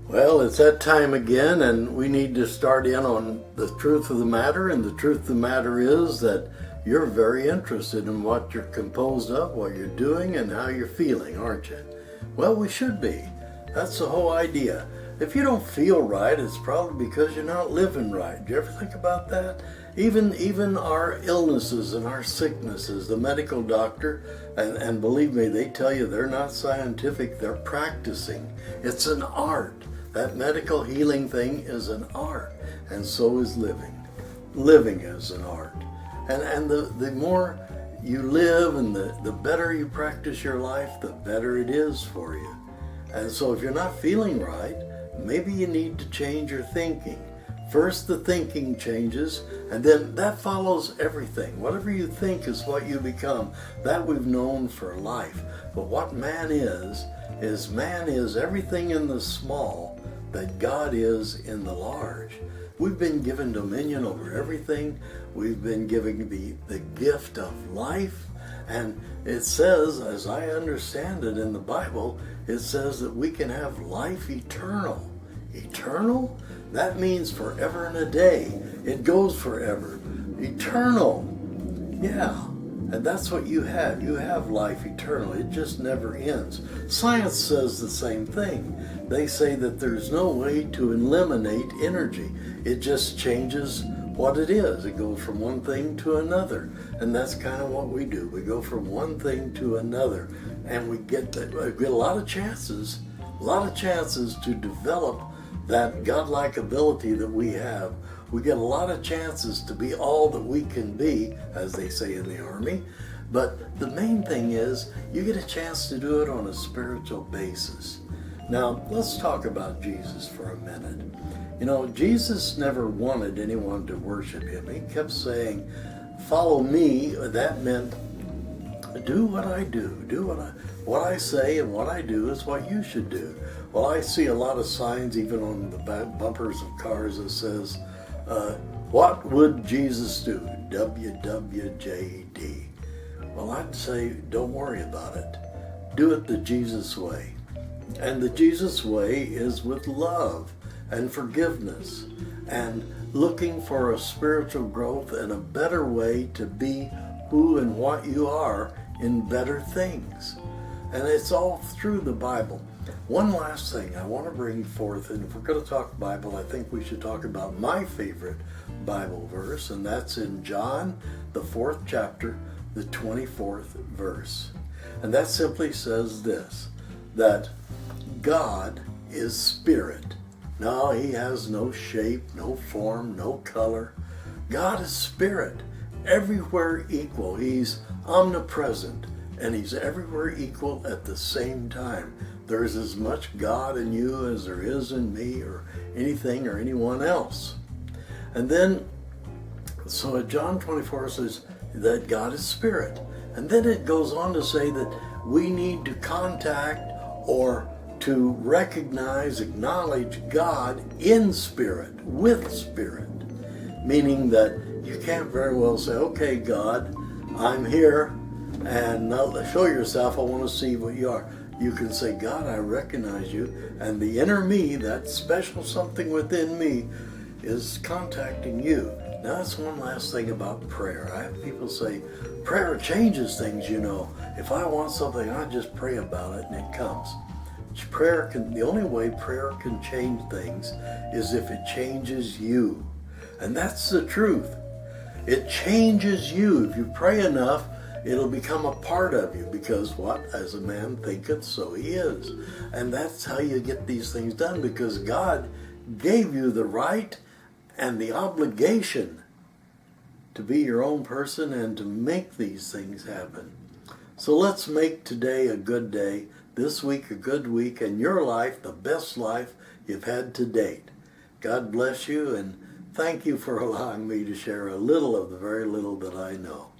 Well, it's that time again, and we need to start in on the truth of the matter. And the truth of the matter is that you're very interested in what you're composed of, what you're doing, and how you're feeling, aren't you? Well, we should be. That's the whole idea. If you don't feel right, it's probably because you're not living right. Do you ever think about that? Even our illnesses and our sicknesses, the medical doctor, and believe me, they tell you they're not scientific, they're practicing. It's an art. That medical healing thing is an art, and so is living. Living is an art. And the more you live and the better you practice your life, the better it is for you. And so if you're not feeling right, maybe you need to change your thinking. First the thinking changes, and then that follows everything. Whatever you think is what you become. That we've known for life. But what man is everything in the small that God is in the large. We've been given dominion over everything. We've been given the gift of life. And it says, as I understand it in the Bible, it says that we can have life eternal. Eternal? That means forever and a day. It goes forever. Eternal. Yeah. And that's what you have. You have life eternal. It just never ends. Science says the same thing. They say that there's no way to eliminate energy. It just changes what it is. It goes from one thing to another. And that's kind of what we do. We go from one thing to another. And we get a lot of chances to develop that godlike ability that we have. We get a lot of chances to be all that we can be, as they say in the Army. But the main thing is you get a chance to do it on a spiritual basis. Now, let's talk about Jesus for a minute. You know, Jesus never wanted anyone to worship him. He kept saying, follow me. That meant do what I do. What I say and what I do is what you should do. Well, I see a lot of signs even on the bumpers of cars that says, what would Jesus do? WWJD. Well, I'd say don't worry about it. Do it the Jesus way. And the Jesus way is with love and forgiveness and looking for a spiritual growth and a better way to be who and what you are in better things. And it's all through the Bible. One last thing I want to bring forth, and if we're going to talk Bible, I think we should talk about my favorite Bible verse, and that's in John, the 4th chapter, the 24th verse. And that simply says this, that God is spirit. No, he has no shape, no form, no color. God is spirit, everywhere equal. He's omnipresent, and he's everywhere equal at the same time. There's as much God in you as there is in me or anything or anyone else. And then, so John 24 says that God is spirit. And then it goes on to say that we need to contact or to recognize, acknowledge God in spirit, with spirit. Meaning that you can't very well say, okay, God, I'm here, and now show yourself, I want to see what you are. You can say, God, I recognize you, and the inner me, that special something within me, is contacting you. Now, that's one last thing about prayer. I have people say, prayer changes things, you know. If I want something, I just pray about it, and it comes. The only way prayer can change things is if it changes you. And that's the truth. It changes you. If you pray enough, it'll become a part of you, because what? As a man thinketh, so he is. And that's how you get these things done, because God gave you the right and the obligation to be your own person and to make these things happen. So let's make today a good day, this week a good week, and your life the best life you've had to date. God bless you, and thank you for allowing me to share a little of the very little that I know.